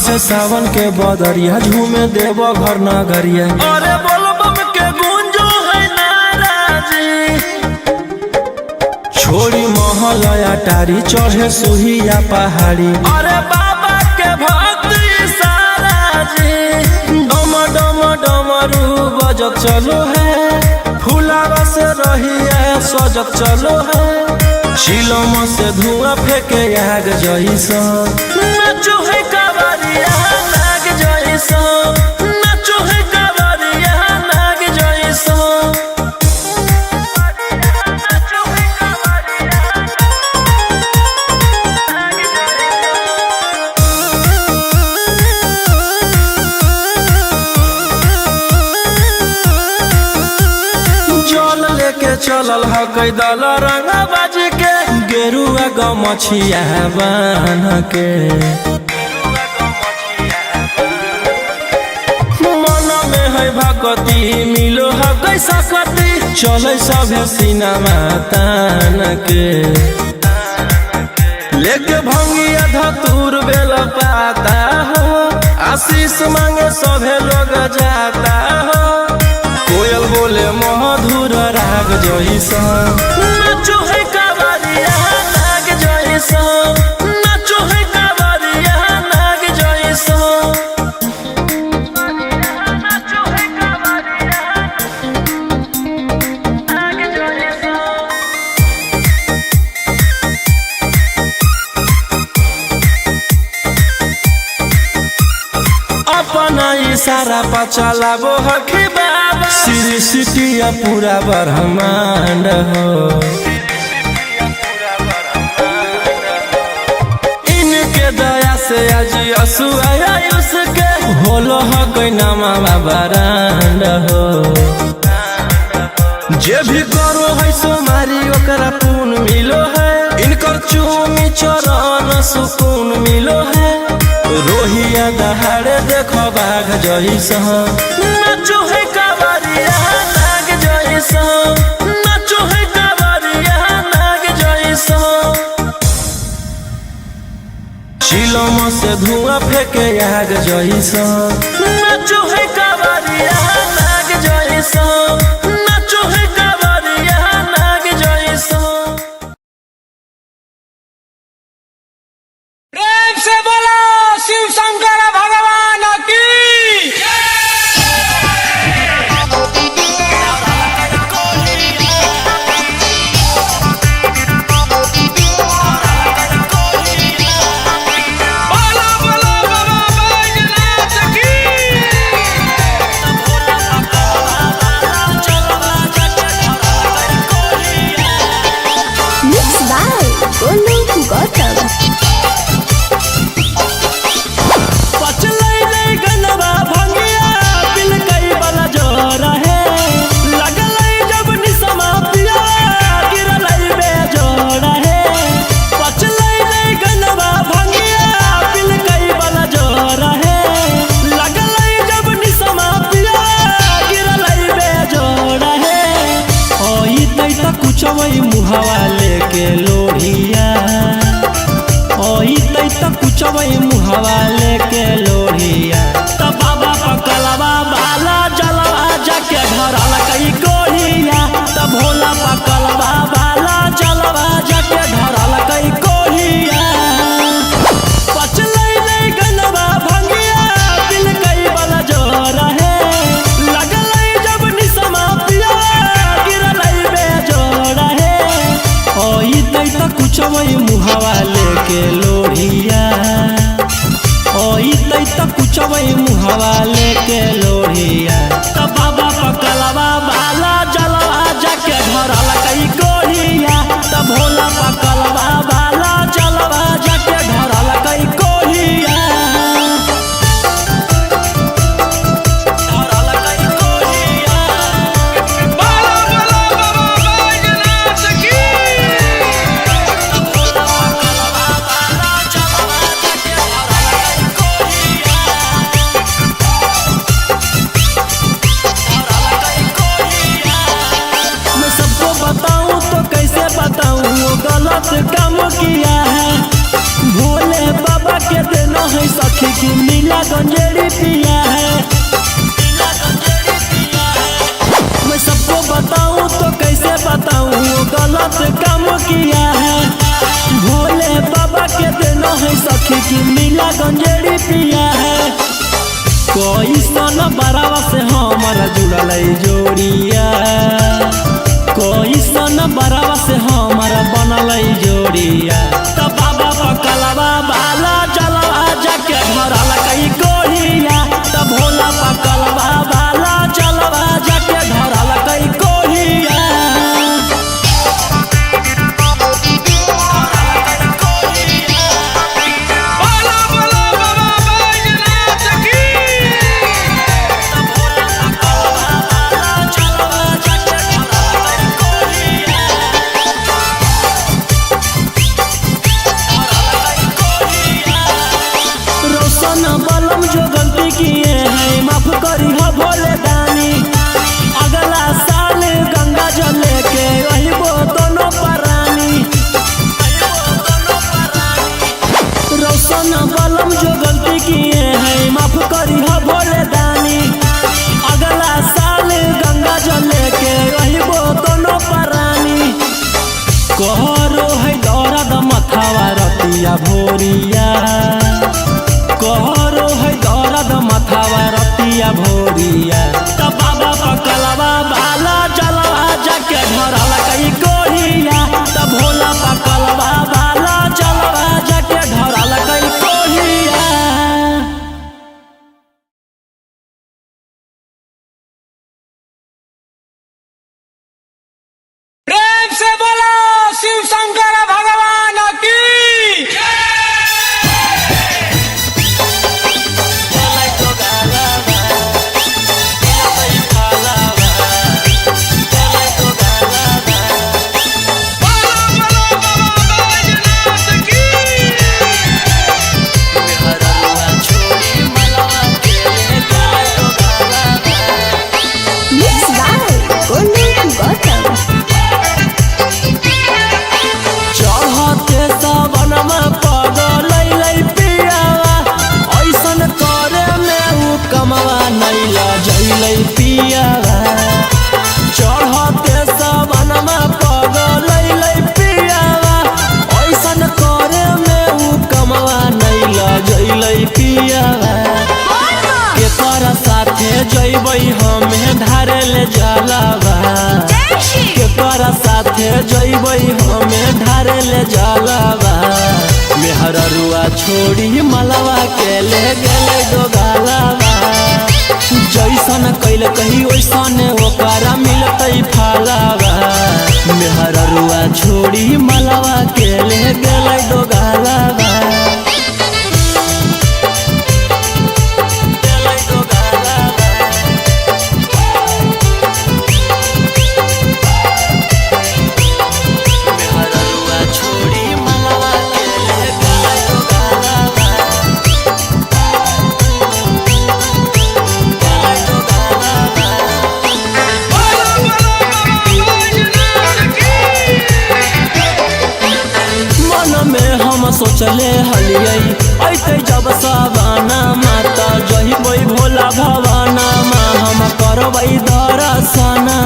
बरसे सावन के बदरिया झूमे देव घर नगरिया। अरे बोल बम के गूंजो है नाराजी, छोड़ी महलया टारी चढ़े सुहिया पहाड़ी। अरे बाबा के भक्ति सारा जी, डम डम डमरू बजत चलो है, फुलावा से रही है सजत चलो है। चिलम से धुआं फेंके आग जैसा, नाचो है कावरिया नाग जैसा, नाचो है कावरिया नाग जैसा। जल लेके चलल है कैदल रंगा बाज के, गेरुआ गमछिया बान्ह के। मन में है भगती मिलो है कैसा कती, चले सभे सिनेमा तान के। लेके भंगिया धतूर बेल पाता हो, आशीष मांगे सभे लोग जाता हो। कोयल बोले मधुर राग जैसा, नाचो है कावरिया नाग जैसा, नाचो है कावरिया नाग जैसा। नाचो है कावरिया नाग जैसा। अपना इशारा पर चलाबो हखी बाबा, श्री सिटिया पूरा ब्रह्मांड हो। इनके दया से आज असु आया उसके, होलो हो कोई नामा बरांड हो। जे भी करो है सोमारी ओकरा पून मिलो है, इनकर चूमी चरण सुकून मिलो है। रोहिया दहाड़े देखो बाघ जैसा, नाचो है कावरिया नाग जैसा, नाचो है कावरिया नाग जैसा। चिलम से धुआं फेंके आग जैसा, नाचो है कावरिया नाग जैसा, नाचो है कावरिया नाग जैसा। प्रेम से बोलो शिव शंकर भगवान की। बोलो बोलो बाबा बैजनाथ की। Mixed by Golu Gautam. पचलै नहीं गनवा भंगिया पिल कई बला जोर है। लगलै जब निसमा पिया गिरलै बेजोड़ है। पचलै नहीं गनवा भंगिया पिल कई बला जोर है। लगलै जब निसमा पिया गिरलै बेजोड़ है। ओई तै त कुछवै मुहावा लेके लोढ़िया, ओई तै त कुछवै मुहावा लेके लोढ़िया। त बाबा पकलवा बाला जलवा जाके ढरल कई कोढ़िया, त भोला पकलवा बाला जलवा जाके ढरल कई कोढ़िया। पचलै नहीं गनवा भंगिया दिल कई बला जोर है। लगलै जब निसमा पिया गिरलै बेजोड़ है। ओई तै त कुछवै मुहावा लेके लोढ़िया, ओई तै त सखी की नीला गंजेड़ी पिया है। कोई सन बरावा से हमारा जुड़ल जोड़िया, कोई सन बरावा से हमारा बनल जोड़िया। तो बाबा पकलवा बाला जलवा जाके धरल कई कोहिया, तो भोला पकलवा बाला जलवा जाके धरल कई कोहिया। बोला बोला बाबा बैजनाथ की। रोशन बलम जो गलती किए हैं माफ करी हो भोले दानी। अगला साल गंगा जल लेके वही वो दोनों परानी। रोशन बलम जो गलती किए हैं माफ करी हो भोले दानी। अगला साल गंगा जल लेके वही वो दोनों परानी। कहरो है दौरद मथावा रतिया भोरिया, कहरो है दौरद मथावा रतिया भोरिया। तो बाबा पकलवा बाला जलवा जाके धरल कई कोहिया, तो भोला पकलवा बाला जलवा जाके धरल कई कोहिया। प्रेम से बोलो शिव शंकर भगवान की। बोला बोला बाबा बैजनाथ की। Mixed by Golu Gautam. चढ़ते सावनमा पगल पियावा, ऐसन करे में उ कमवा नैला जैलै पियावा। चढ़ते सावनमा पगल पियावा, ऐसन करे में उ कमवा नैला जैलै पियावा। केकरा साथे जैबै हमें धारे ले जलावा, केकरा साथे जैबै हमें धारे ले जलावा। मेहररुआ छोड़ी मलवा के ले गेले डोगालावा। जैसन कैल कही वैसन ओकरा मिलतै फालावा। मेहररुआ छोड़ी मलवा के ले गेले डोगालावा। बोला बोला बाबा बैजनाथ की। मन में हम सोचले हलियै ऐते जब सावाना माता जहिबै भोला भवाना माँ हम करबै दर्शना।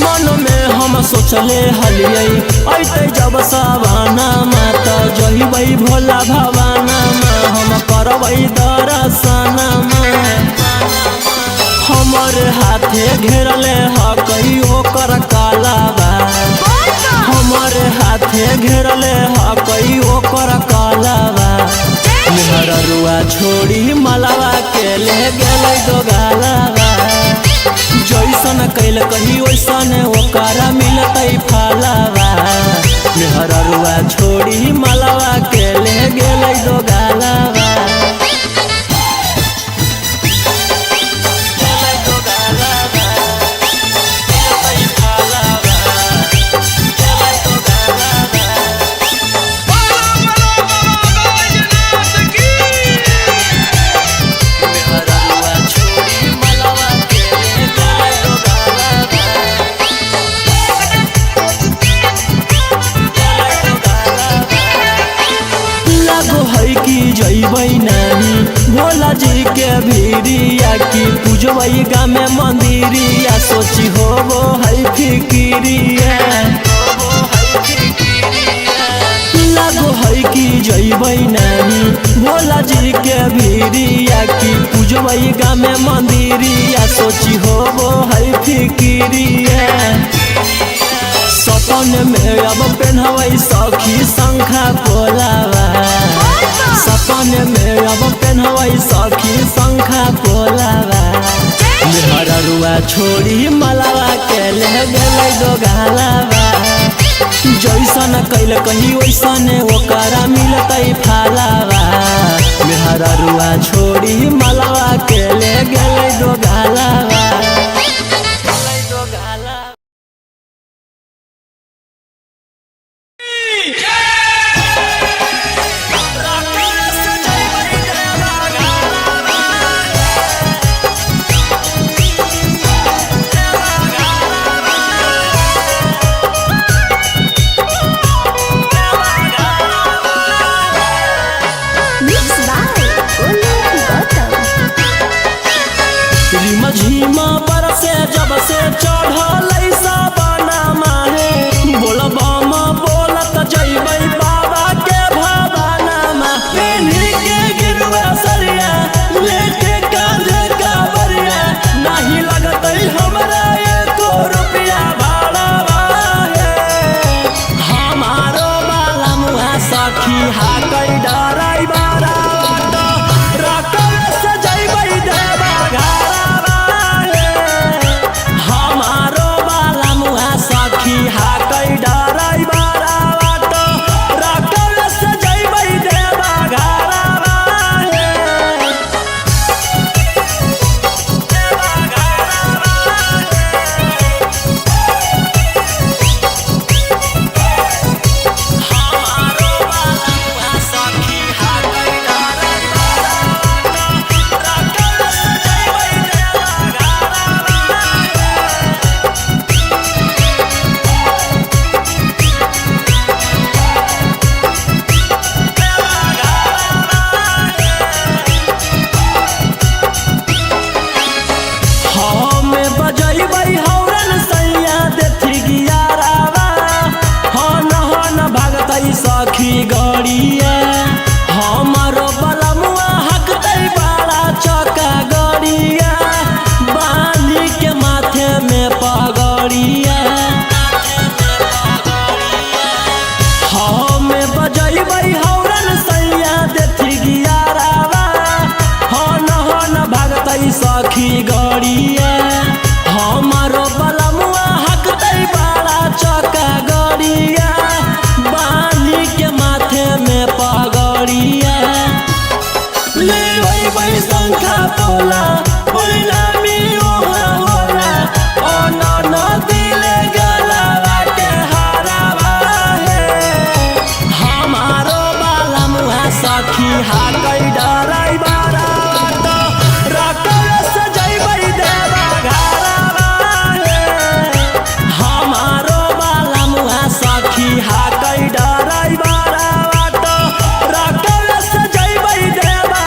मन में हम सोचले हलियै ऐते जब सावाना माता जहिबै भोला भवाना माँ हम करबै दर्शना। हमर हाथे घेरले ह कहियो कर कालावा, हमर हाथे घेरले ह कहियो कर कालावा। मेहररुआ छोड़ी मलवा के ले गेलै डोगालावा। जैसन कैल कही वैसन ओकरा मिलतै फालावा। मेहररुआ छोड़ी मलवा के ले गेलै डोगालावा। बोला बोला बाबा बैजनाथ की। छोड़ी मलवा के ले गेलै डोगालावा। जइबै नाही भोला जी के भीड़िया की पूजबै गामे मंदिरिया सोची होबो है फिकिरिया की जइबै नहीं भोला जी के भीरिया की पूजबै गामे मंदिरिया सोची होबो है फिकिरिया सपन में अब पेन्हबै सखी शंखा पोलावा सपन में अब पेन्हबै सखी शंखा पोलावा मेहररुआ छोड़ी मलावा के ले गेलै दोगालावा जैसन कैल कही वैसन ओकरा मिलतै फालावा मेहररुआ छोड़ी मलावा के ले गेलै दोगालावा Mixed by Golden Gautam. रिमा झिमा बरसे जब से चढ़ल साबना माहे बोलबम बोलत जइबै बाबा के भवाना पेन्ही के गिरवा सरिया लेके कांधे कावरिया नहीं लगतै हमरा एको रुपया भाड़ा हे हमारो बाला मुहा सखी हाकै डराई बारा रकम से जइबै देवा हमारो बाला मुहा सखी हाकै डराई बारा रकम से जइबै देवा हमारो बाला मुहा सखी हाकै डराई बारा रकम से जइबै देवा हमें बजैबै हौरन सैया देथी गियारावा हन भागतै सखी गड़िया हमारो बलमुआ हकतै बाड़ा चका गड़िया बाली के माथे में पगड़िया हमें बजैबै हौरन सैया देथी गियारावा हन भागतै सखी गड़िया हमारो बलमुआ हकतै बाड़ा चका गड़िया बाली के माथे में पगड़िया ले वही शंखा पोला परिणामी ओहा होला ओ नदी ले गलावा के हारावा हे हमारो बाला मुहा सखी हाकै डराई बारा रकम से जइबै देवा हमारो बाला मुहा सखी हाकै डराई बारा रकम से जइबै देवा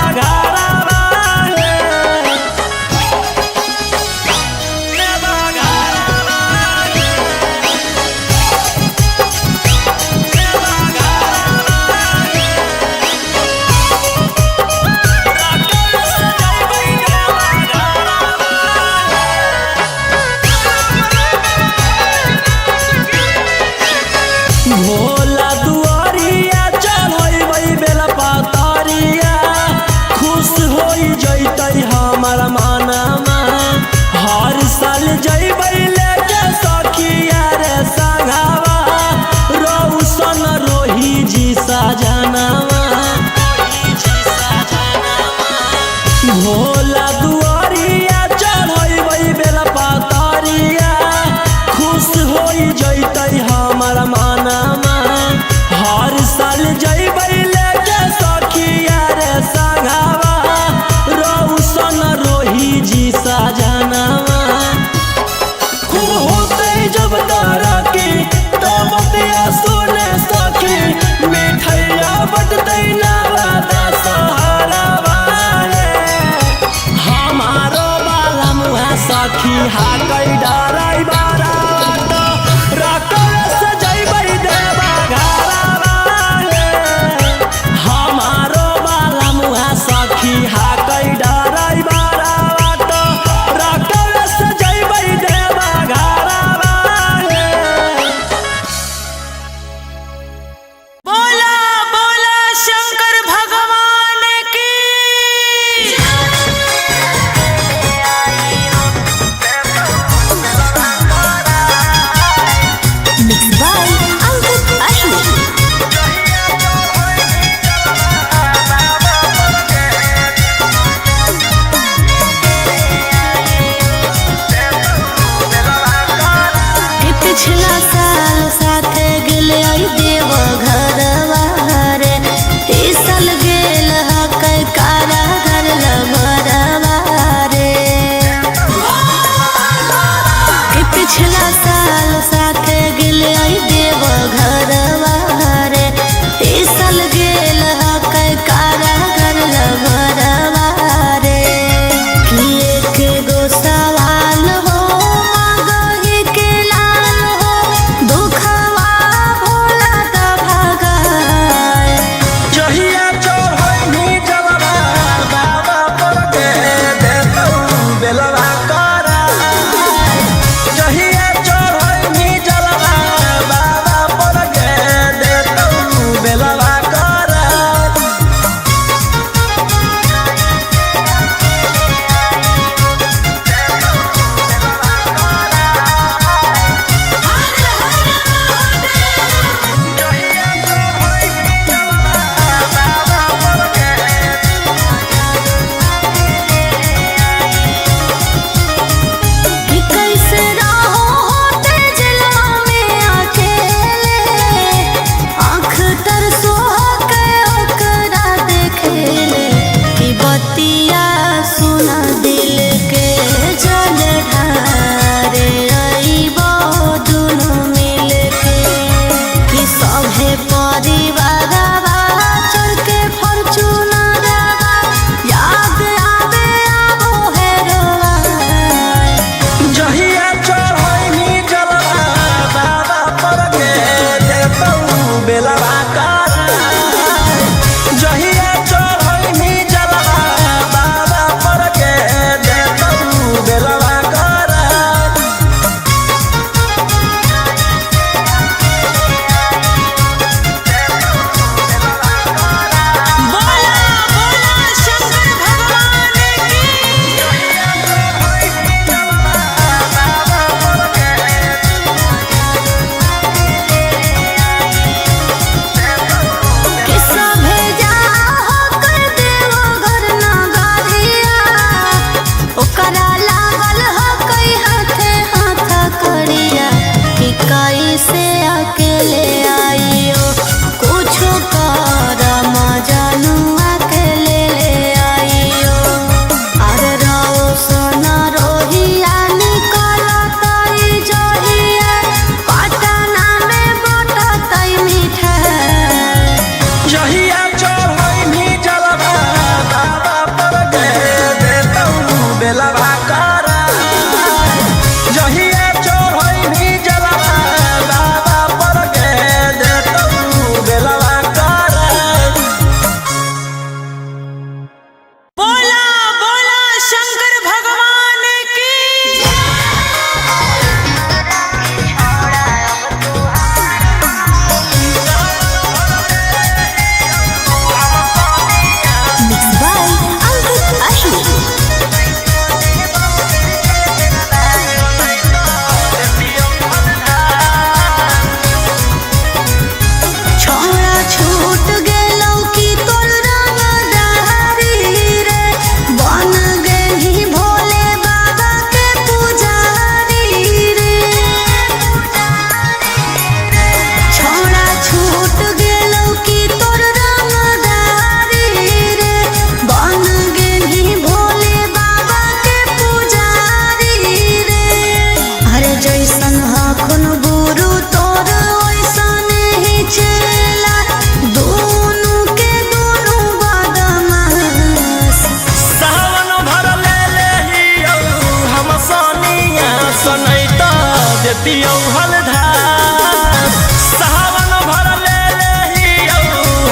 देतियौ हलधार सावन भर ले लेहियौ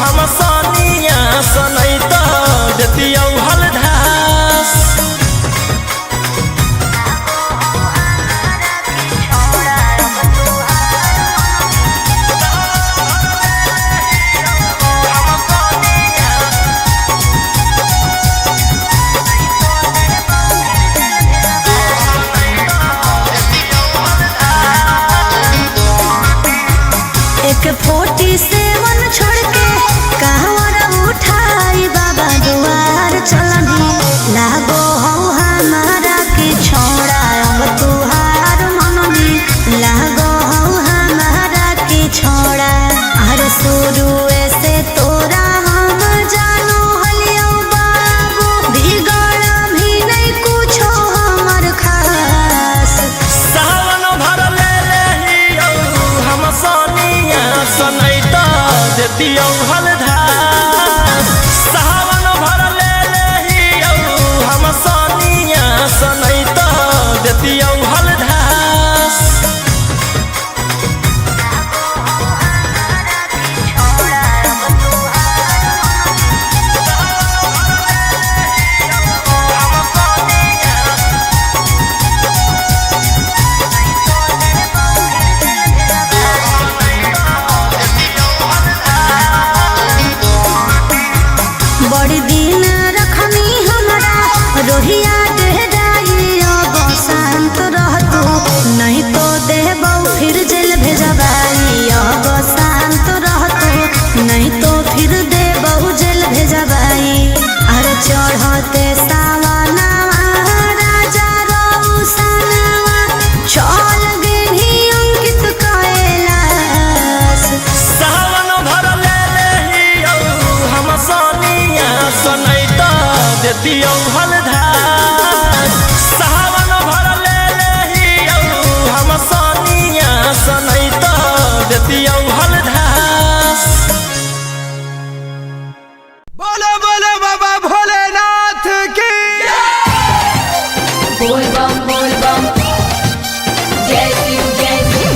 हम सनिया सनैत देतियौ हलधार एक 47 छोड़ के कहवर उठाई बाबा दुआर चलनी लागो हो हमारा के छोड़ा अब तुहार मननी लागो हो हमारा के छोड़ा हर शुरू से तोरा हम जानो हलियो बाबू बिगड़ भी नहीं कुछो हमर खास सावन भर ले लेहियौ हम सनिया सनैत देतियौ हलधार सावन भर ले लेहियौ हम सनिया सनैत देतियौ हलधार बड़ी दिन रखनी हमरा रोहिया डेहराई अब शांत रहतू नहीं तो देबौ फिर जेल भेजबाई अब शांत रहतू नहीं तो फिर देबौ जेल भेजबाई अरे चढ़ते सावनवा राजा रौसनवा चल गेली अंकित कैलाश सावन भर ले लेहियौ हम सनिया सनैत देतियौ हलधार सावन भर ले लेहियौ हम सनिया सनैत देतियौ हलधार बोलो बोलो बाबा भोलेनाथ की बोल बम जय शिव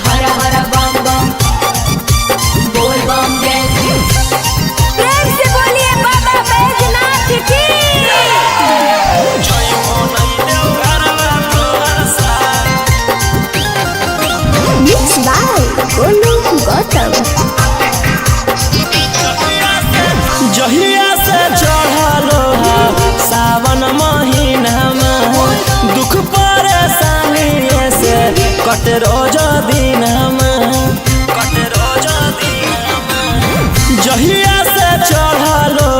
हर हर बम बम बोल बम जय शिव प्रेम से बोलिए बाबा बैजनाथ की Mixed by Golu Gautam. जहिया से चढ़लो सावन महीना में दुख परेशानी से कट रोज दिन जहिया से चढ़लो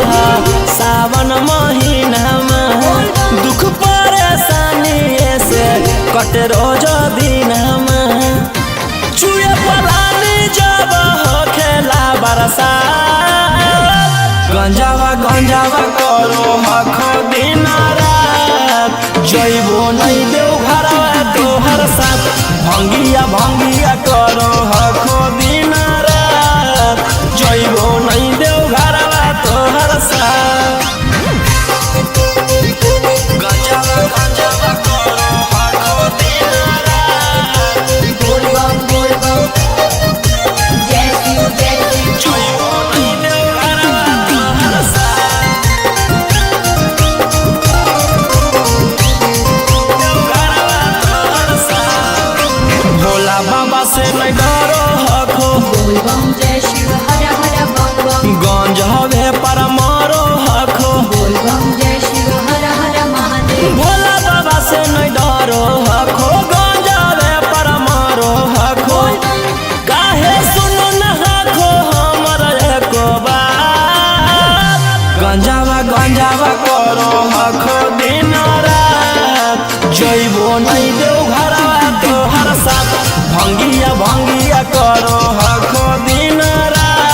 सावन महीना में दुख परेशानी से कट रोज दिन चुए पलानी जब हो खेला बरसात गंजावा करो हखो दिन रात जइबो नहीं देव घरवा तोहर साथ भंगिया करो हखो दिन रात जइबो नहीं देव घरवा तोहर साथ गंजावा करो हखो दिन रात बोल बम जय शिव जइबो नहीं देव घरवा तोहर साथ भोला बाबा से नहीं डरो हखो बोल बम जय शिव हर हर बम गंज हवे पर मारो हखो बोल बम जय शिव हर हर महादेव भोला बाबा से नहीं डरो हखो गंज हवे पर मारो हखो काहे सुनो न हखो हमर एको बात गंजावा करो हखो दिन रात जइबो नहीं देव घरवा तोहर साथ भंगिया करो हखो दिन रात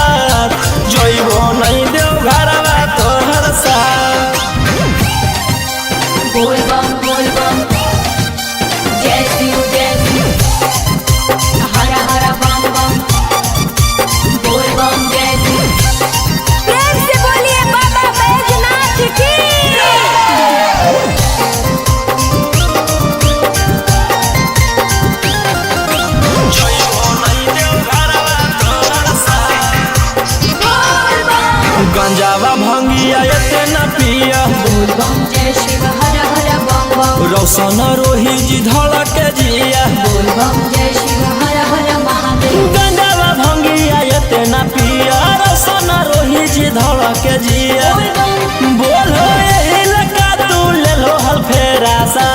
गंजावा भंगिया एते न पिया बोल बम जय शिव हर हर बम बम रौशन रोही जी धड़क जिया बोल बम जय शिव हर हर महादेव गंजावा भंगिया एते न पिया रौशन रोही जी धड़क जिया बोल बम बोलो यही लगा तू ले लो हल फेरा सा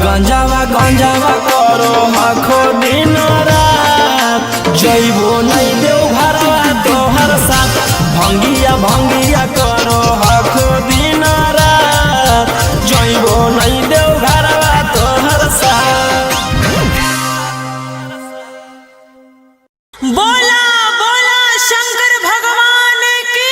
गंजावा गंजावा करो आखो दिन रात जइबो नहीं देव घरवा तोहर साथ भंगिया भंगिया करो आखो दिन रात जइबो नहीं देव घरवा तोहर साथ। बोला बोला शंकर भगवान की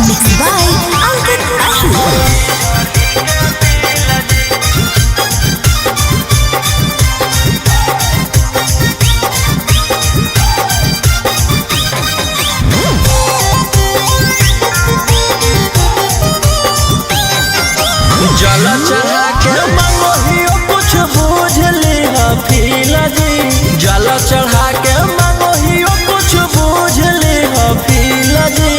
Mixed by Ankit Ashur. जल चढ़ा के मंगोहियो कुछ बूझ लिहा फीला जी जल चढ़ा के मंगोहियो कुछ बूझ लिहा फीला जी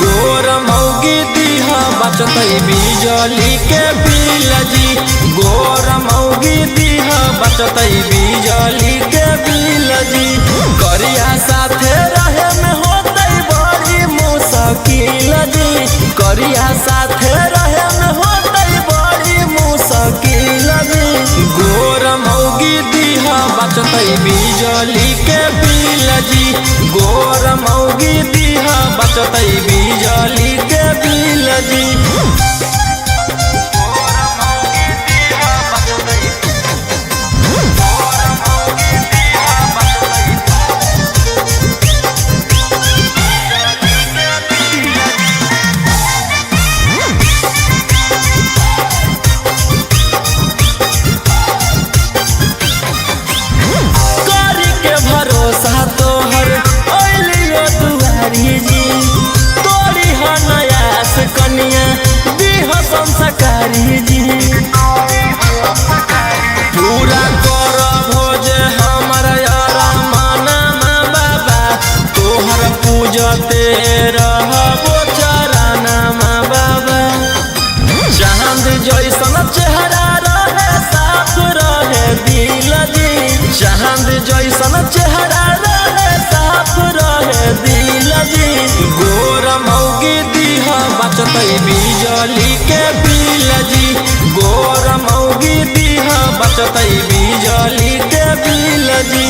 गोर मौगी दीहा बचतई बिजली के बिल जी गोर मौगी दीहा बचतई बिजली के बिल जी करिया साथे रहे में होतई बड़ी मुश्किल जी करिया साथे रहे में होतई बड़ी मुश्किल जी गोर मौगी दीहा बचतई बिजली के बिल जी गोर मौगी दीहा बचतई बिजली के बिल जी करी के भरोसा तोहर ओलियो दुआरी जी तोरी ह नयास कनिया दीह संस्कारी जी पूरा कर भोज हमर यारा माना बाबा तोहर पूजते रहबो चराना बाबा चांद जैसन चेहरा रहे साफ रहे दिल जी चांद जैसन चेहरा रहे साफ रहे दिल जी गोर मौगी दीहा बचतई बिजली के बिल जी गोर मौगी दीहा बचतई बिजली के बिल जी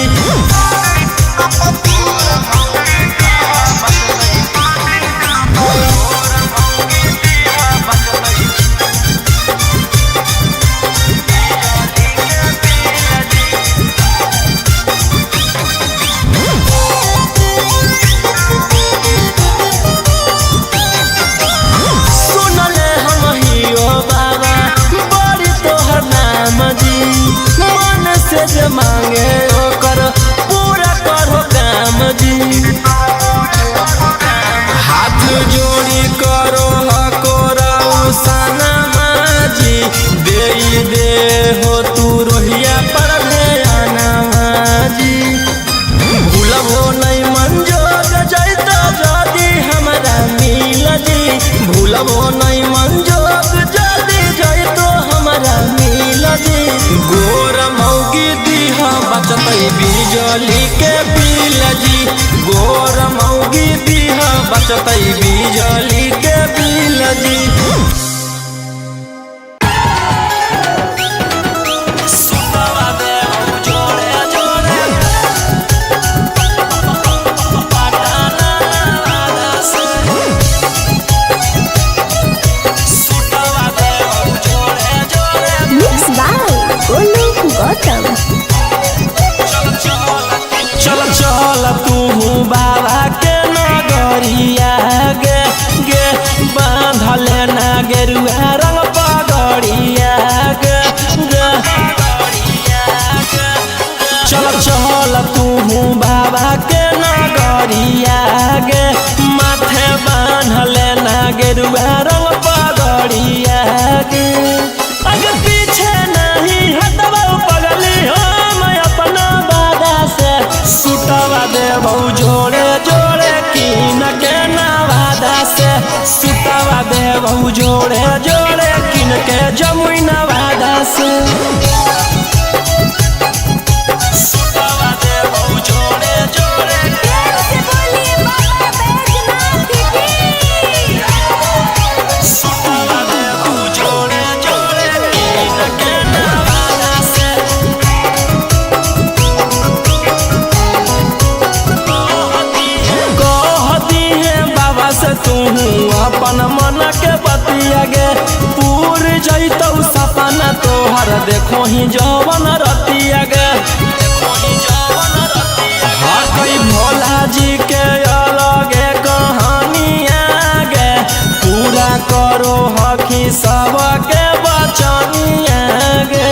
सुनले हम हियो बाबा बड़ी तोहर नाम जी मन से जे मांगे ओकर पूरा करो काम जी हाथ जोड़ी करो हको सना जी दे हो तू रोहिया पर ध्याना जी भूलबो नहीं मंजोग जैता जदी हमरा मिल जी भूलबो नहीं मंजोग जदी जैतो हमरा मिल जी गोर मौगी दीहा बचतई बिजली के बिल जी गोर मौगी दीहा बचतई बिजली के बिल जी Mixed by Golu Gautam. चल चल तू बाबा के नगरिया गे गे बांधले ना गेरुआ रंग पगड़िया गे गे चल चल तू बाबा के नगरिया गे माथे बांधले ना गेरुआ रंग पगड़िया गे आगे पीछे नहीं तोहार देखो ही जवन रतिया गे हाँ कई भोला जी के अलगे कहानिया गे पूरा करो हकी सबके बचनिया गे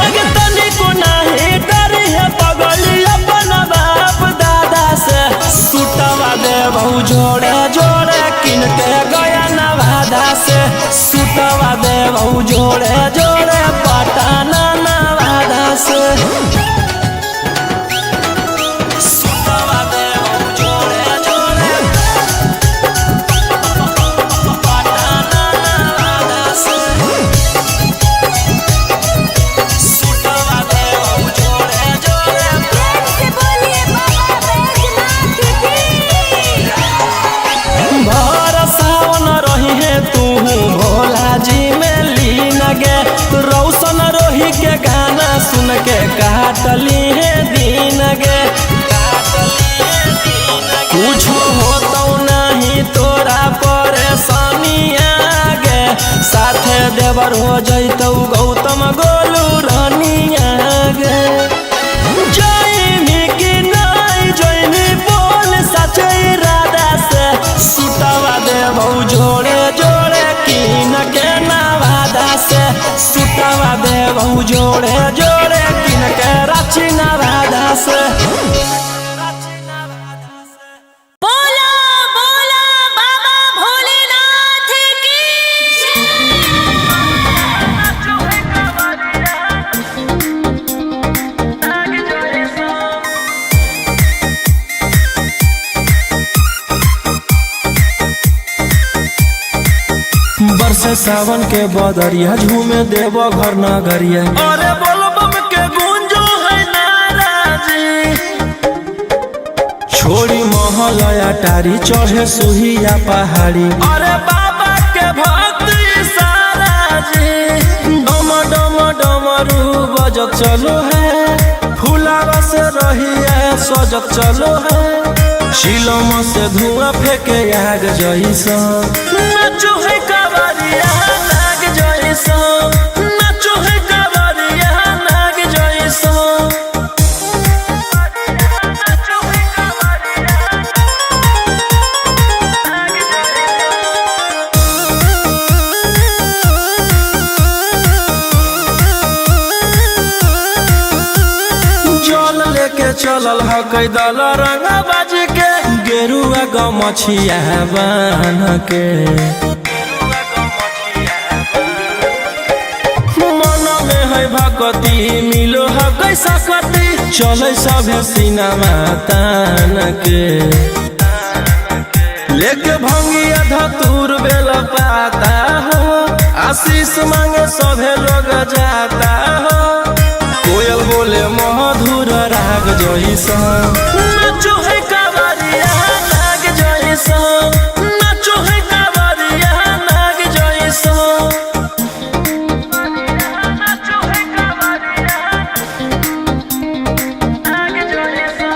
अगे तनिको नाही डरी है पगली अपन बाप दादा से सुटवा दे बहु जोड़े जोड़े किन के गया नवादा से सुटवा दे बहु जोड़े जोड़े पटना नवादा से सुटवा दे बहु जोड़े जोड़े पटना नवादा से सुटवा दे बहु जोड़े जोड़े से बोलिए बाबा बैजनाथ की भर सावन रही है तू भोला जी में लीन गे रौशन रोही के गाना सुन के काटली है दीन गे कुछ होतो नहीं तोरा परेशानिया गे साथे देवर हो जैतौ गौतम गोलू रानिया गे जैनी कि नहीं जैनी बोल सचे इरादा से सुटवा दे बहु जोड़े जोड़े किन के नवादा से सुटवा दे बहु जोड़े जोड़े किन के रांची नवादा से बोला बोला बाबा भोलेनाथ की बरसे सावन के बदरिया झूमे देवो घर नगरिया अरे बोलो बम के गूंजो है नाराजी छोड़ी महलया टारी चढ़े सुहिया पहाड़ी अरे बाबा के भक्त सारा जी डम डम डमरू बजत चलो है फुलावा से रही है सजत चलो है शिलम से धुआं फेंके आग जैसा नाचो है कावरिया नाग जैसा नाचो है कावरिया नाग जैसा नाचो है कावरिया नाग जल लेके चलल है कैदल रंग बाज के गेरुआ गमछिया बान के मन में है भगती मिलो है कैसा कती चले सभे सिनेमा तान के लेके भंगिया धतूर बेल पाता हो आशीष मांगे सभे लोग जाता हो कोयल बोले मधुर राग जैसा नाचो है कावरिया नाग जैसा नाचो है कावरिया नाग जैसा नाचो है कावरिया नाग जैसा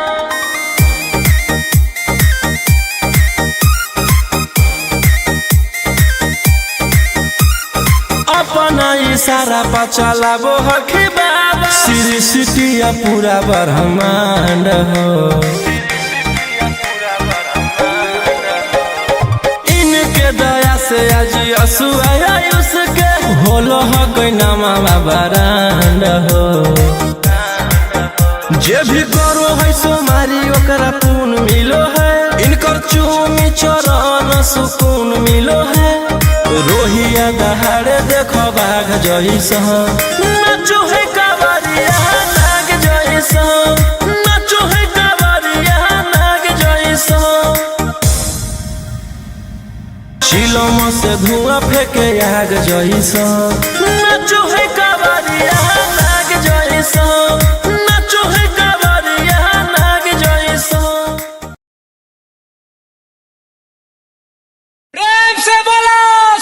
अपना इशारा पर चलाबो हखी बाबा श्री सिटिया पूरा ब्रह्मांड हो इनके दया से आज असुआ उसके होलो हक नामा बरांड हो जे भी करो है सोमारी ओकरा पून मिलो है इनकर चूमी चरण सुकून मिलो है रोहिया दहाड़े देखो बाघ जैसा नाचो है कावरिया नाग जैसा नाचो है कावरिया नाग जैसा शिलम से धुआं फेंके आग जैसा नाचो है कावरिया नाग जैसा नाचो है कावरिया नाग जैसा प्रेम से बोलो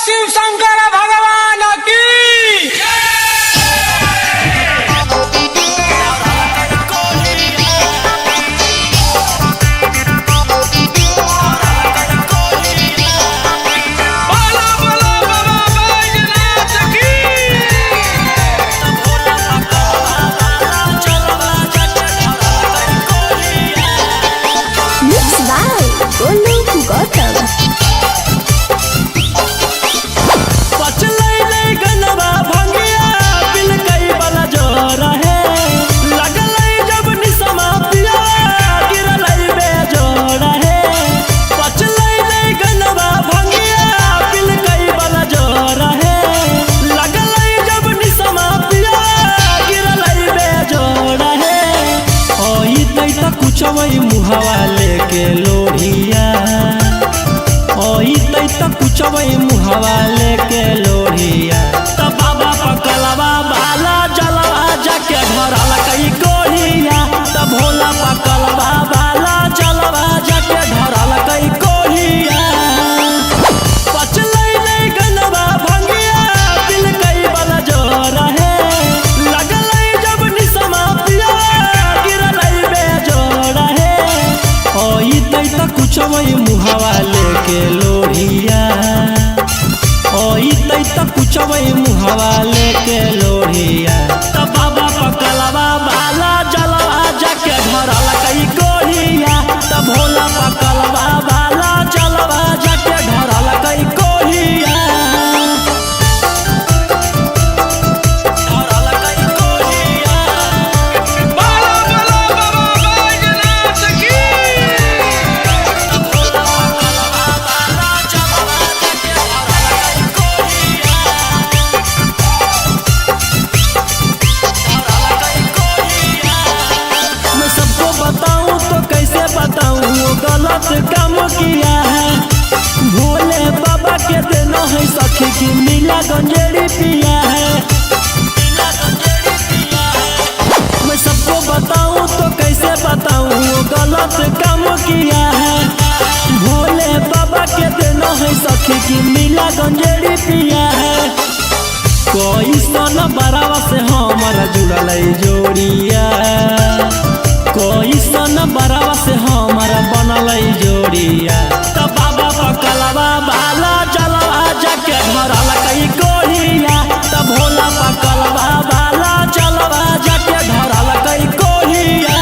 शिव शंकर भगवान की बोलो बोलो बाबा बैजनाथ की गई मुहवा लेके लोढ़िया त बाबा पकलवा बाला जलवा जाके धरल कई कोढ़िया त भोला पकलवा बाला जलवा जाके धरल कई कोढ़िया धरल कई कोढ़िया बाला बाला बाबा बैजनाथ की त भोला पकलवा बाला जलवा जाके धरल कई कोढ़िया मैं सबको बताऊं तो कैसे बताऊं वो गलत काम किया है भोले बाबा के देना है सखी की नीला गंजेड़ी पिया है मैं सबको बताऊं तो कैसे बताऊं वो गलत काम किया है भोले बाबा के देना है सखी की नीला गंजेड़ी पिया है कोई सन बरावा से हमारा जुड़ल जोड़िया कोई सन बरावा से हमारा बनल जोड़िया त बाबा पकलवा बाला जलवा जाके धरल कई कोढ़िया त भोला पकलवा बाला जलवा जाके धरल कई कोढ़िया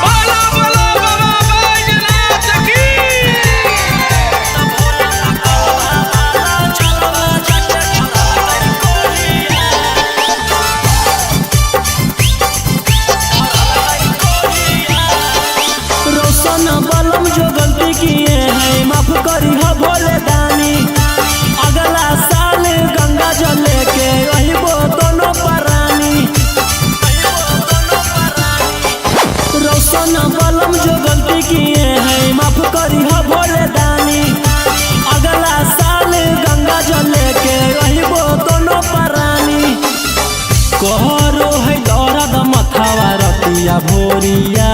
बाला बाला बाबा बैजनाथ की रोशन बलम जो गलती किए हैं माफ करी हो भोले दानी अगला साल गंगा जल लेके रहिबो दोनों परानी रोशन बलम जो गलती किए हैं माफ करी हो भोले दानी अगला साल गंगा जल लेके रहिबो दोनों परानी कहरो है दर्द मथावा रतिया भोरिया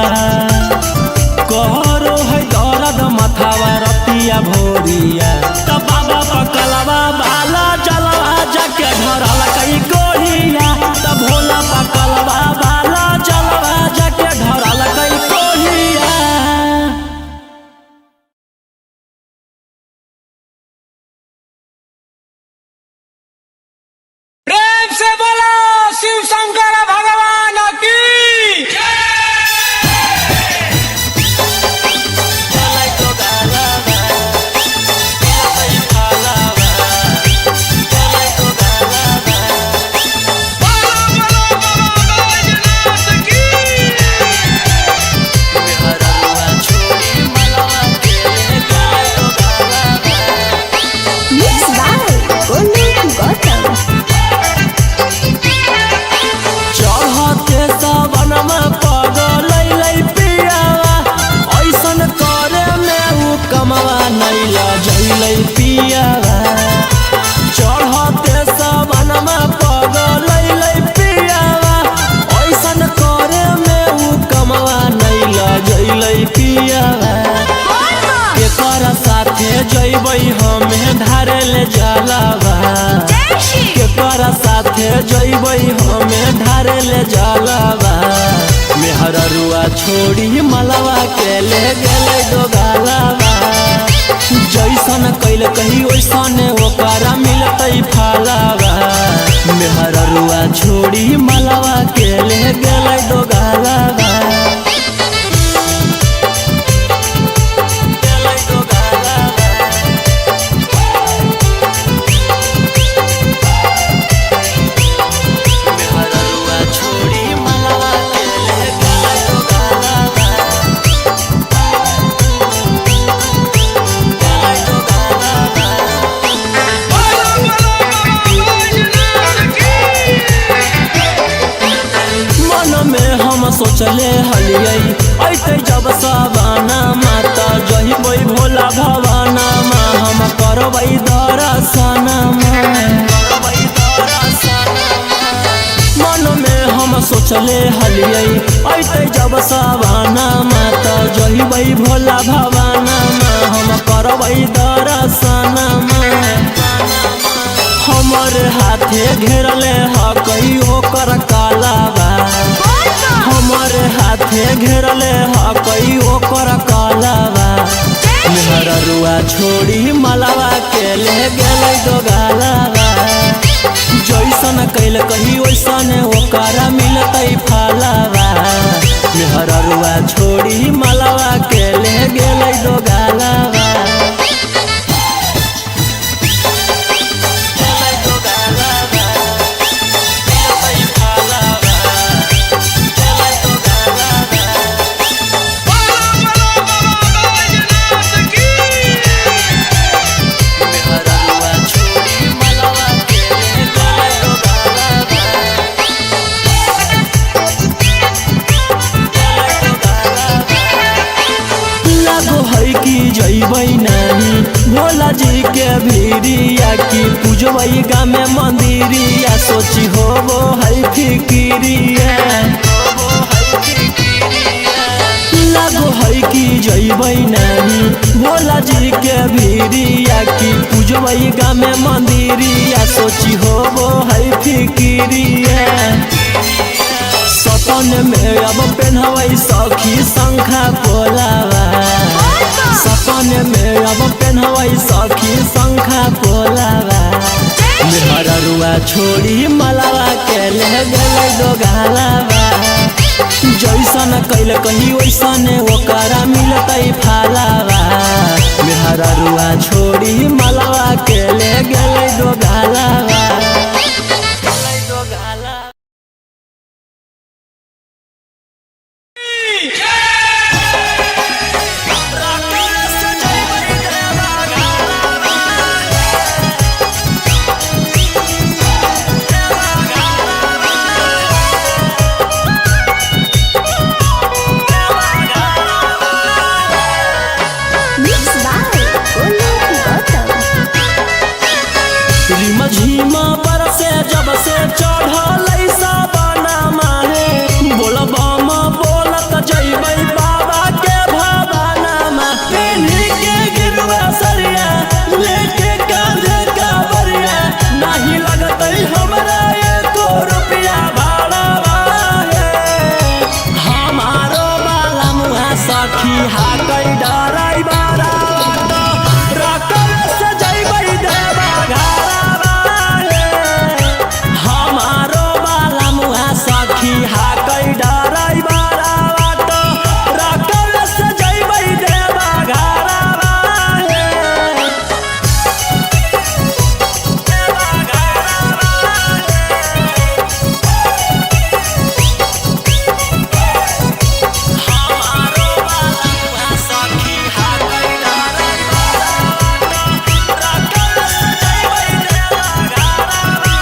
कहरो है दर्द मथावा रतिया भोरिया त बाबा पकलवा बाला जलवा जाके धरल कई कोढ़िया त भोला पकलवा बाला जलवा जाके धरल कई कोढ़िया प्रेम से बोलो शिव शंकर भगवान की बाला बाला बाबा बैजनाथ की Mixed by Olu Gautam. चढ़ते सावनमा पगलै पियावा ऐसन करे में उ कमवा नैला जैलै पियावा चढ़ते सावनमा पगलै पियावा ऐसन करे में उ कमवा नैला जैलै पियावा केकर साथे जैबै हमें धारे ले जलावा केकर साथे जैबै हमें धारे ले जलावा मेहररुआ छोड़ी मलवा के ले गेलै दोगालावा जैसन कैल कही वैसन ओकरा मिलतै फलावा मेहररुआ छोड़ी मलवा के ले गेलै दोगालावा गेलै दोगालावा मेहररुआ छोड़ी मलवा के ले गेलै दोगालावा गेलै दोगालावा बाला बाला बाबा बैजनाथ की मन में हम सोचले हलियै ऐते जब सवाना माता जहिबै भोला भवाना मा हम करबै दर्शना मन में हम सोचले हलियै ऐते जब सवाना माता जहिबै भोला भवाना मा हम करबै दर्शना हमर हाथे घेरले ह कई ओकर कालावा हमर हाथे घेरले ह कई ओकर कालावा छोड़ी मलावा के ले गेलै दो गालावा। जैसन कैल कही वैसन ओकरा मिलतै फलावा। मेहररुआ छोड़ी मलावा के ले गेलै दो गालावा। जइबै नहीं भोला जी के भीरिया की पूजबै गामे मंदिरिया। सोची होबो है फिकिरिया लागो है कि जइबै नहीं भोला जी के भीरिया की पूजबै गामे मंदिरिया। सोची होबो है फिकिरिया सपन में अब पेन्हबै सखी शंखा पोलावा। सपन में अब पेन्हबै सखी शंखा पोलावा। मेहररुआ छोड़ी मलावा के ले गेलै दो गालावा। जैसन कैल कही वैसन ओकरा मिलतै फलावा। मेहररुआ छोड़ी मलावा के ले गेलै दो गालावा। झीमा पर से जब से चढ़ल साबना माहे बोलबम बोलत जइबै बाबा के भवाना में। पेन्ही के गिरवा सरिया लेके कांधे कावरिया नहीं लगतै हमरा एको रुपया भाड़ा है। हमारो बाला मुहा सखी हाकै डराई बारा रकम से जइबै देवा घारा। सखी हाकै डराई बारा बाटो रकम से जइबै देवा घारावा हे। देवा घारावा हमारो बाला सखी हाकै डराई बारा बाटो रकम से जइबै देवा घारावा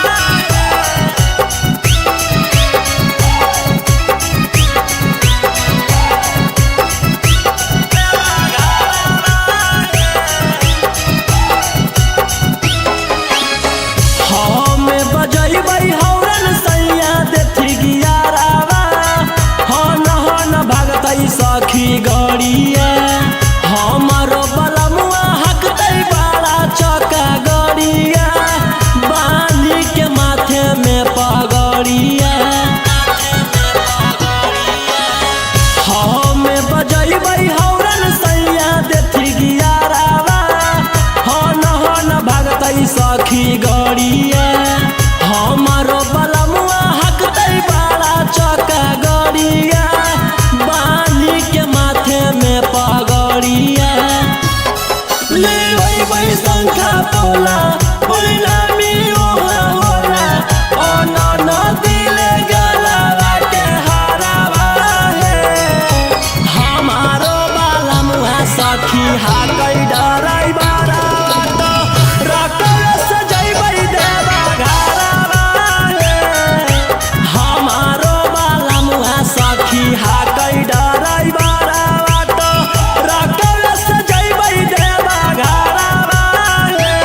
सखी गड़िया। हमारो बलमुआ हकतै बाड़ा चौका गड़िया बाली के माथे में पगड़िया। हमें बजैबै हौरन सैया देथी गियारावा। हन भागतै सखी गड़िया। हमारो बलमुआ हकतै बाड़ा चौका गड़िया बाली के माथे में पगड़िया। ले शंखा पोला परिणामी ओहा होला ओ नदी ले गलावा के हारावा हे। हमारो बाला मुहा सखी हाकै डराई बारा बाटो रकम से जइबै देवा घारावा हे। हमारो बाला मुहा सखी हाकै डराई बारा बाटो रकम से जइबै देवा घारावा हे।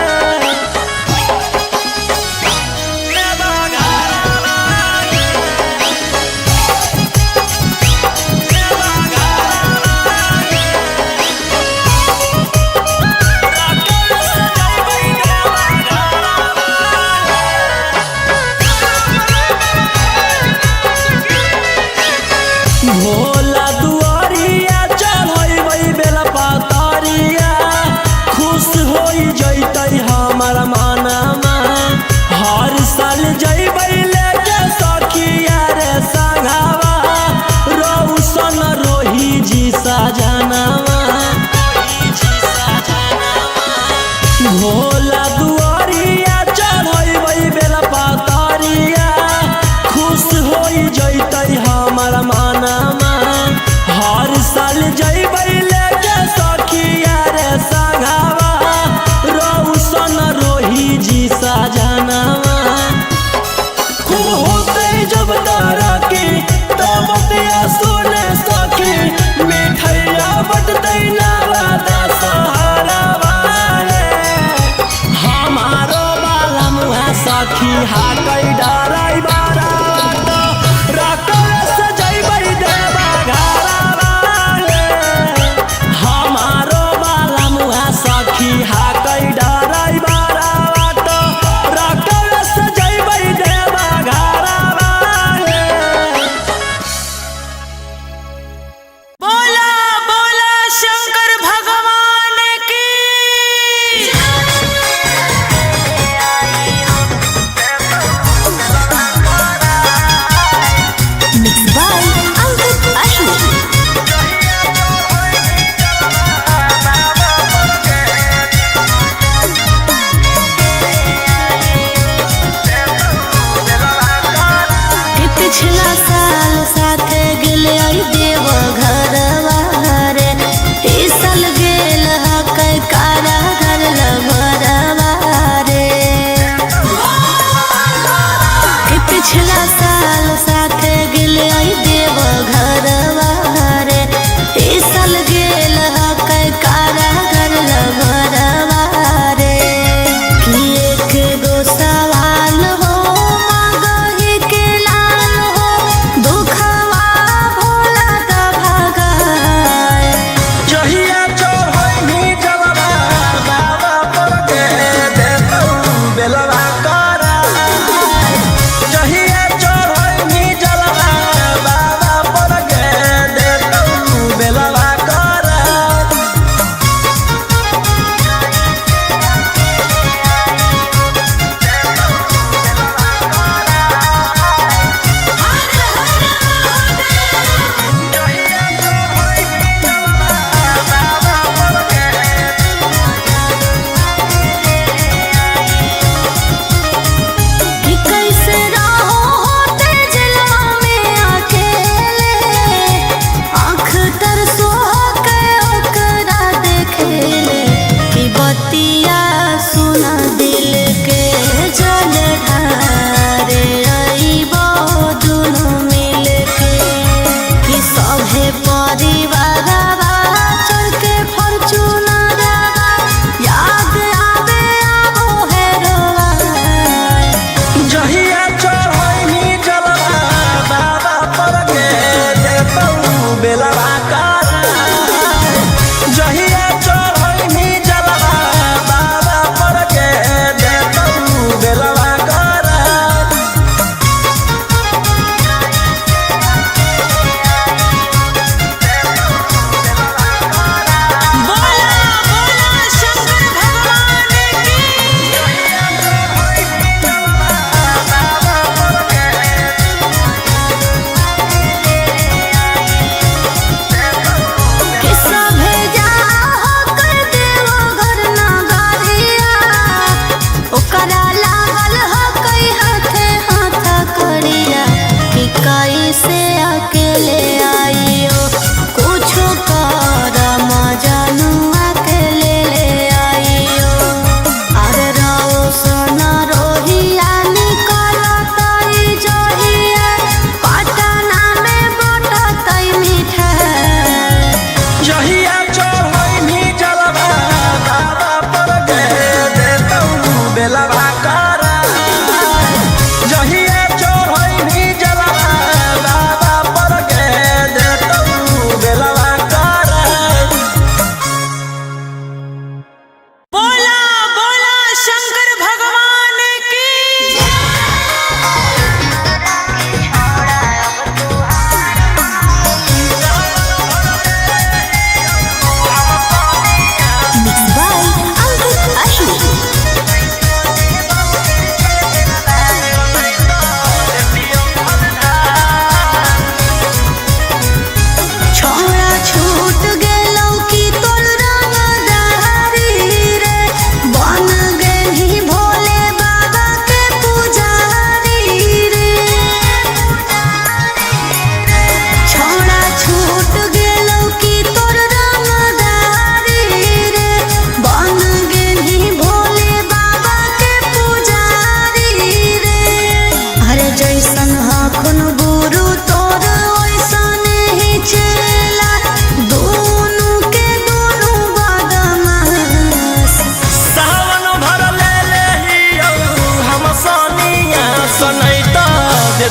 भोला दुआरिया चढ़बै बेला पातरिया खुश हो जैतै हमर मानमा हर साल जैबै लेके सखिया रे संगवा रौशन रोही जी सजनवा खूब होतै जब तरक्की तब बतिया सुने सखी मिठैया बटतै नवादा सहारा वाले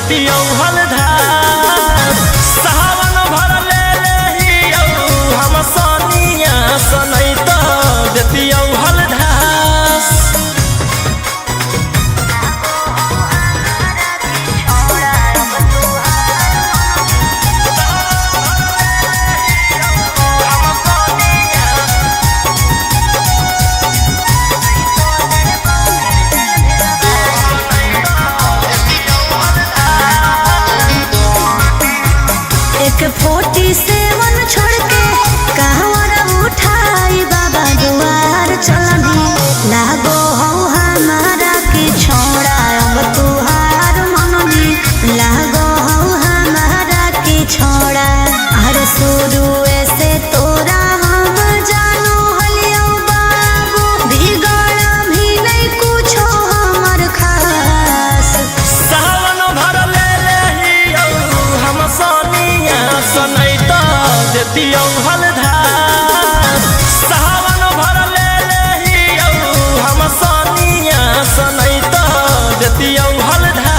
देतियौ हलधार सावन भर ले लेहियौ हम सोनिया सनैत देतियौ हलधार एक 47 छोड़ के कहवर उठाई बाबा दुआर चलनी लागो हो हमारा के छोड़ा अब तुहार मननी लागो हो हमारा के छोड़ा हर शुरू से तोरा हम जानो हलियो बाबू बिगड़ भी नहीं कुछो हमर खास सावन भर ले लेहियौ हम सोनिया सनैत देतियौ हलधार सावन भर ले लेहियौ हम सोनिया सनैत देतियौ हलधार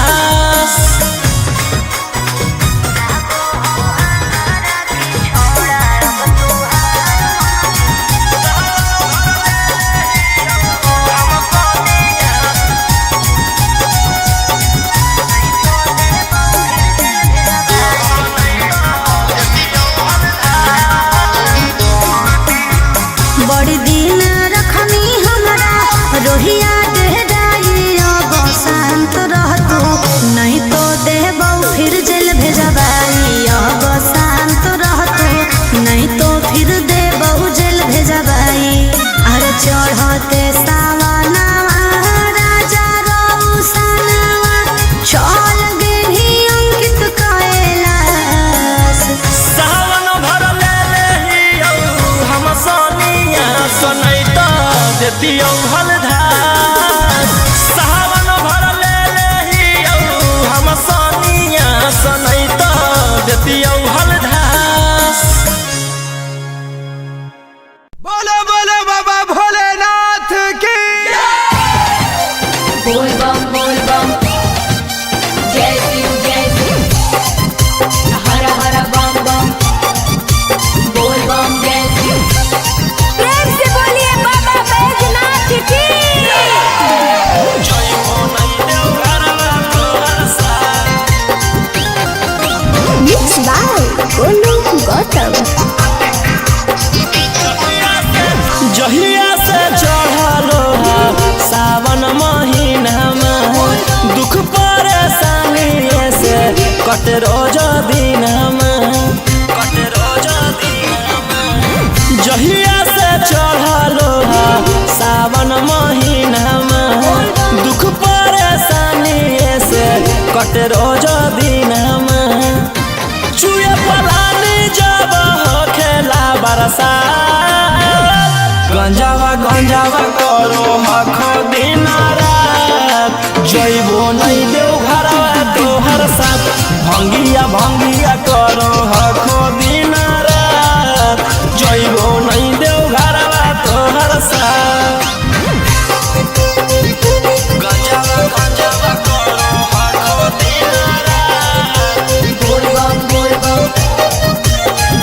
बड़ी दिन रखनी हमरा रोहिया डेहराई अब शांत रहतू नहीं तो देबौ फिर जेल भेजबाई अब शांत रहतू नहीं तो फिर देबौ जेल भेजबाई अरे चढ़ते सावनवा राजा रौसनवा चल गेली अंकित कैलाश सावन भर ले लेहियौ हम सोनिया सनैत देतियौ हलधार सावन भर ले लेहियौ हम सोनिया सनैत देतियौ हलधार बोलो बोलो बाबा भोलेनाथ की बोल बम जय शिव हर हर बम बम बोल बम जय शिव प्रेम से बोलिए बाबा बैजनाथ की जय हो नहीं देव घरवा तोहर साथ Mixed by Golu Gautam. जहिया से चढ़लो सावन महीनामा दुख परेशानी से कट रोज दिनमा जहिया से चढ़लो सावन महीनामा दुख परेशानी से कट रोज दिनमा चुए पलानी जब हो खेला बरसात गंजावा करो हखो दिन रात जइबो नहीं देव घरवा तोहर साथ भंगिया करो हखो दिन रात जइबो नहीं देव घरवा तोहर साथ गंजावा करो हखो दिन रात बोल बम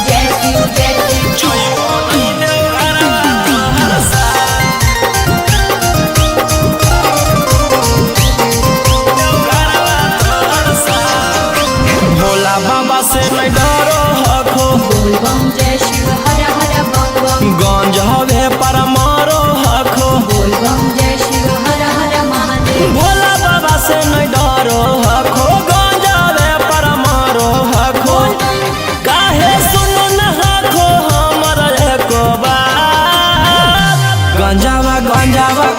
जय शिव जइबो नहीं देव घरवा तोहर साथ भोला बाबा से नहीं डरो हखो बोल बम जय शिव हर हर बम गंज हवे पर मारो हखो बोल बम जय शिव हर हर महादेव भोला बाबा से नहीं डरो हखो गंज हवे पर मारो हखो काहे सुनो न हखो हमर एको बात गंजावा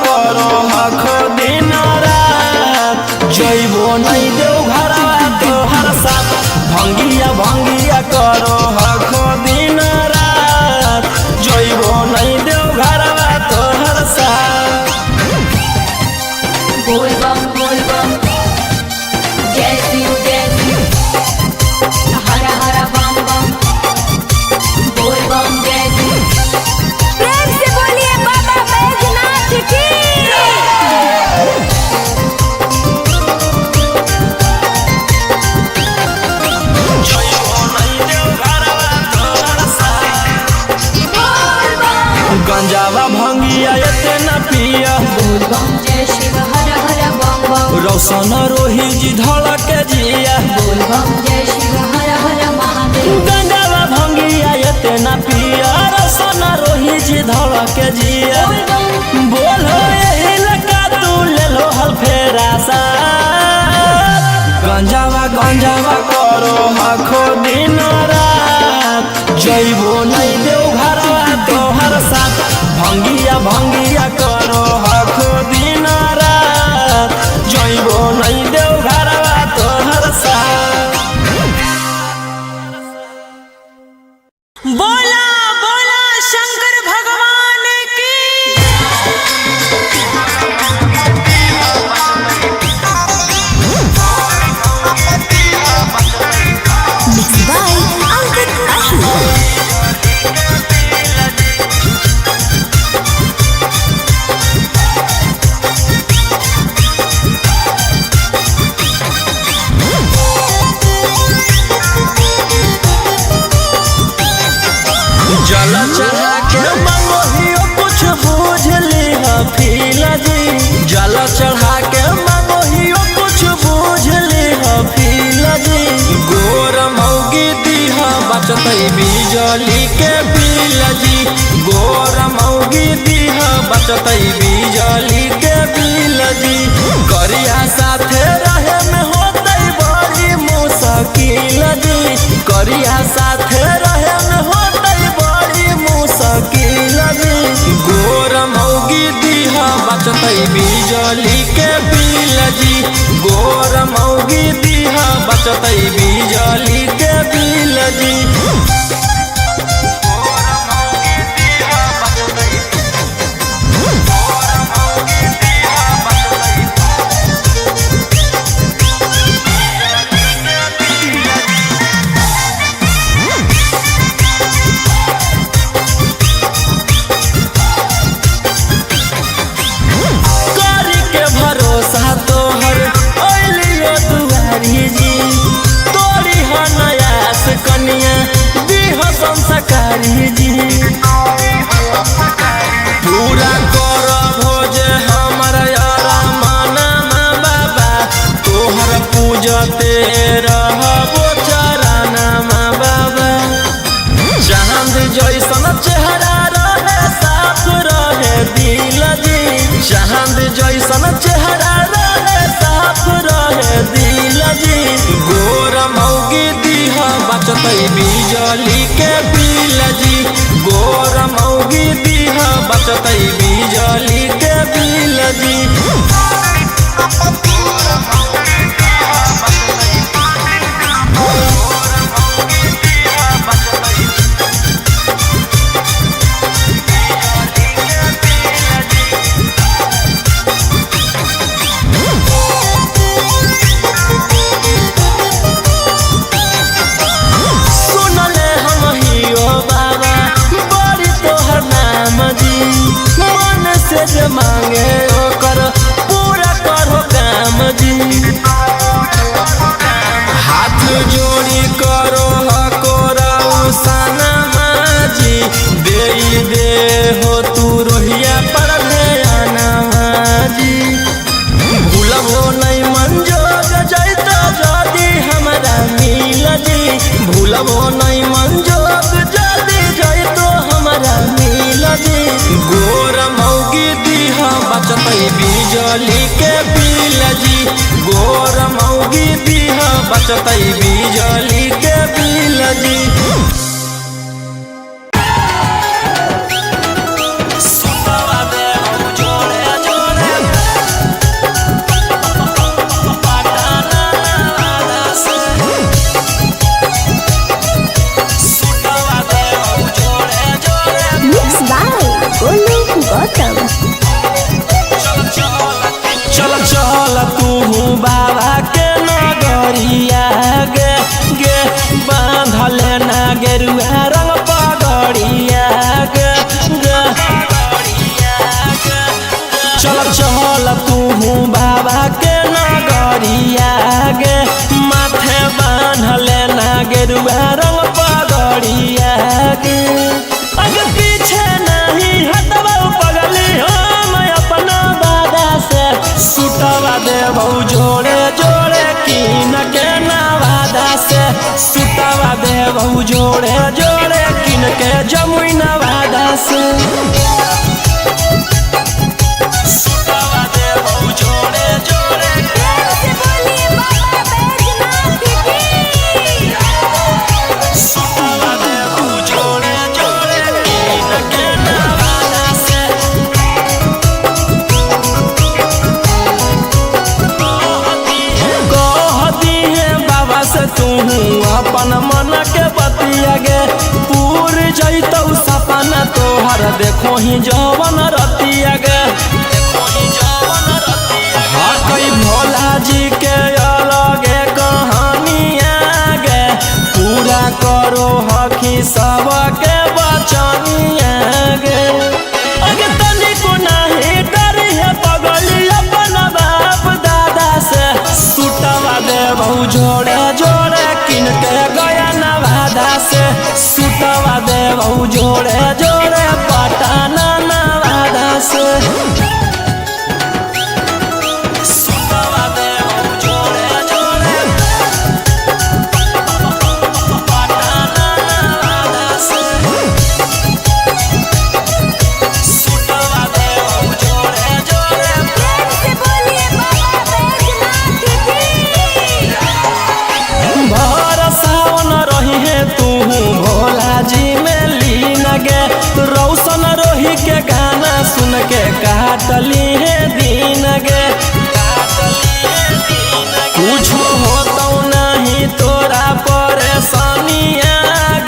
करो हखो दिन रात जइबो नहीं देव घरवा तोहर साथ भंगिया करो हखो दिन रात जइबो नहीं देव घरवा तोहर साथ बोल बम जय शिव हर हर बम बोल बम जय शिव प्रेम से बोलिए बाबा बैजनाथ की भंगिया इतना पिया बोल बम जय शिव हर हर बम बम रोशन रोही जी धड़क जिया बोल बम जय शिव हर हर महादेव गंगावा भंगिया इतना पिया रोशन रोही जी धड़क जिया बोल बम बोलो यही लगा तू ले लो हल फेरा सा गंजावा गंजावा करो आखो दिन रात जइबो नहीं देव घरवा तोहर साथ भंगिया भंगिया करो आखो दिन रात जइबो नहीं देव घरवा तोहर साथ। बोला बोला शंकर भगवान की Mixed by Ankit Ahi. जल चढ़ा के मंगोहियो कुछ बूझ लिहा फीला जी जल चढ़ा के मंगोहियो कुछ बूझ लिहा फीला जी गोर मौगी दीहा बचतई बिजली के बिल जी गोर मौगी दीहा बचतई बिजली के बिल जी करिया साथे रहे में होतई बड़ी मुश्किल जी करिया साथे रहे में होतई बड़ी मुश्किल जी गोर मौगी दीहा बचतई बिजली के बिल जी गोर मौगी दीहा बचतई बिजली के बिल जी करी के भरोसा तोहर ओलियो दुआरी जी तोरी हो नयास कनिया दीह संस्कारी जी पूरा कर भोज हमर यारा माना बाबा तोहर पूजते रहबो चराना बाबा चांद जैसन चेहरा रहे साफ रहे दिल जी चांद जैसन चेहरा रहे साफ रहे दिल जी गोर मौगी दीहा बचतई बिजली के बिल जी गोर मौगी दीहा बचतई बिजली के बिल जी सुनले हम हियो बाबा बड़ी तोहर नाम जी मन से जे मांगे ओकर पूरा करो काम जी हाथ जोड़ी करो हकोरा उसाना जी दे हो तू रोहिया पर ध्याना जी भूलबो नहीं मंजोग जैता जदी हमरा मिल जी भूलबो नहीं मंजोग जदी जैतो हमरा मिल जी गोर मौगी दीहा बचतई बिजली के बिल जी गोर मौगी दीहा बचतई बिजली के बिल जी Mixed by Golu Gautam. चल चल तू बाबा के नगरिया गे गे बांधल ना गेरुआ रंग पगड़िया गे गे चल चल तू बाबा के नगरिया गे माथे बांधल ना गेरुआ रंग पगड़िया गे आगे पीछे नहीं हटवा पगली जमुई नवादा से सुतवा देबो जोड़े जोड़े प्रेम से बोलिए बाबा बैजनाथ की सुतवा देबो जोड़े जोड़े के नवादा से कहती है बाबा से तू अपन मन के बतिया गे पूर जैतौ सपना तोहर देखो ही जवन रतिया गे हाँ कई भोला जी के अलगे कहानिया गे पूरा करो हकी सबके बचनिया गे अगे तनिको नाही डरी है पगली अपन बाप दादा से सुतवा देबो जोड़े जोड़े किन के गया नवादा से सुतवा देबो जोड़े जोड़े पटना नवादा से सुतवा देबो जोड़े जोड़े पटना नवादा से सुतवा देबो जोड़े जोड़े प्रेम से बोलिए बाबा बैजनाथ की भर सावन रही है तू भोला जी में लीन गे रौशन रोही के गाना सुन के काटली है दिन गे कुछ होतो नहीं तोरा परेशानिया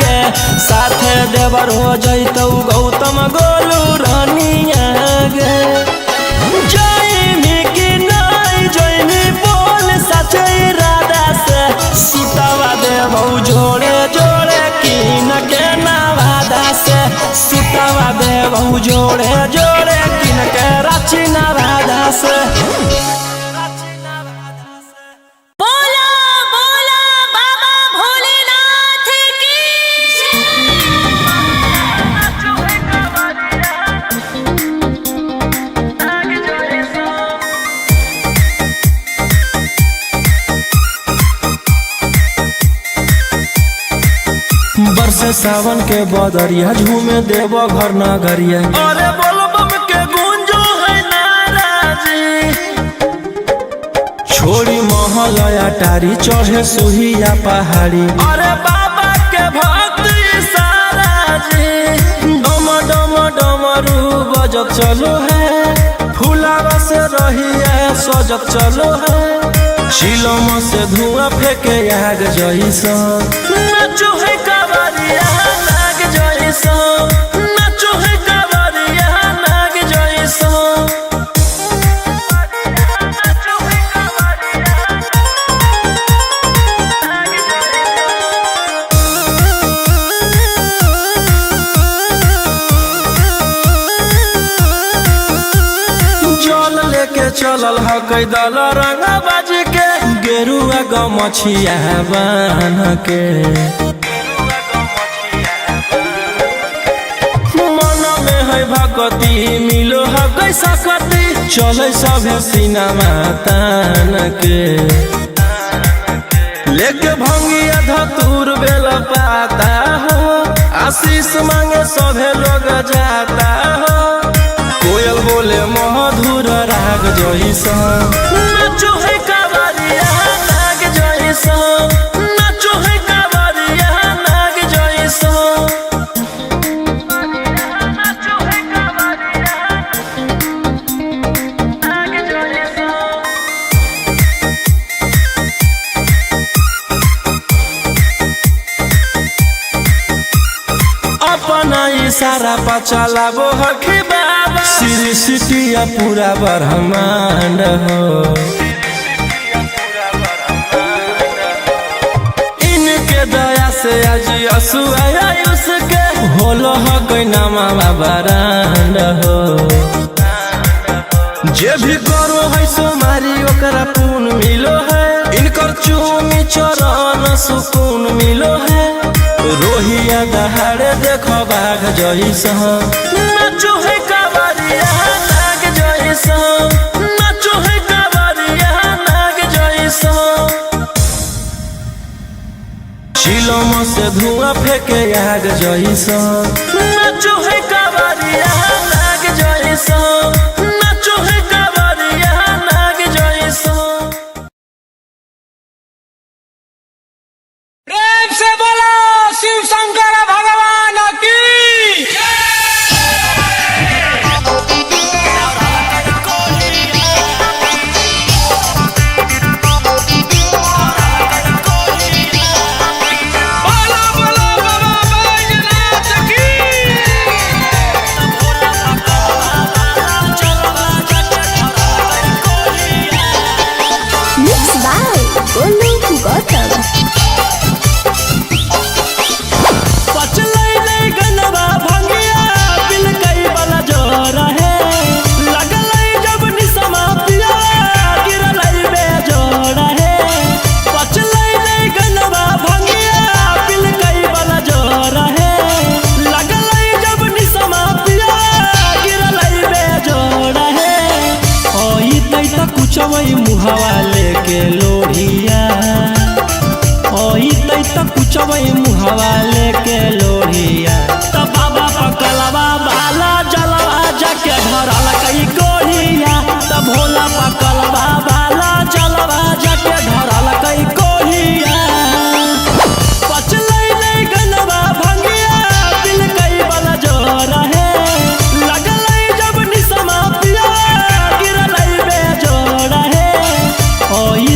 गे साथे देवर हो जैतौ गौतम गोलू रानिया गे जयमी की नहीं जयमी बोल सचे राधा से सुतवा देबो जोड़े जोड़े किन के नवादा से सुतवा देबो जोड़े जोड़े किन के रांची नवादा से बोला बोला बाबा भोलेनाथ की बरसे सावन के बदरिया झूमे देबो घर नगरिया अरे बोलबम के गूंजो है नाराजी छोड़ी महल अटारी चढ़े सुहिया पहाड़ी अरे बाबा के भक्त सारा जी डम डम डमरू बजत चलो है फुलावा से रही है सजत चलो है शिलम से धुआं फेंके आग जैसा नाचो है कावरिया नाग जैसा नाचो है कावरिया नाग जैसा नाचो है कावरिया नाग जल लेके चलल ह कैदल रंगा बाज के गेरुआ गमछिया बान के मन में है भगती मिलो है कैसा कती चले सभे सिनेमा तान के लेके भंगिया धतूर बेल पाता हो आशीष मांगे सभे लोग जाता हो कोयल बोले मधुर राग जैसा नाचो है कावरिया नाग जैसा नाचो है कावरिया नाग जैसा नाचो है कावरिया नाग जैसा अपना इशारा पर चलाबो हखी बाबा श्री सिटिया पूरा ब्रह्मांड हो इनके दया से आज असुआ उसके होलो हो कोई नामा बारांड हो जे भी करो है सोमारी ओकरा पुण्य मिलो है इनकर चूमी चरण सुकून मिलो है रोहिया दहाड़े देखो बाघ जैसा नाचो है कावरिया नाग जैसा नाचो है कावरिया नाग जैसा चिलम से धुआं फेंके आग जैसा मुहावा लेके लोढ़िया ओई तै त कुचबै मुहावा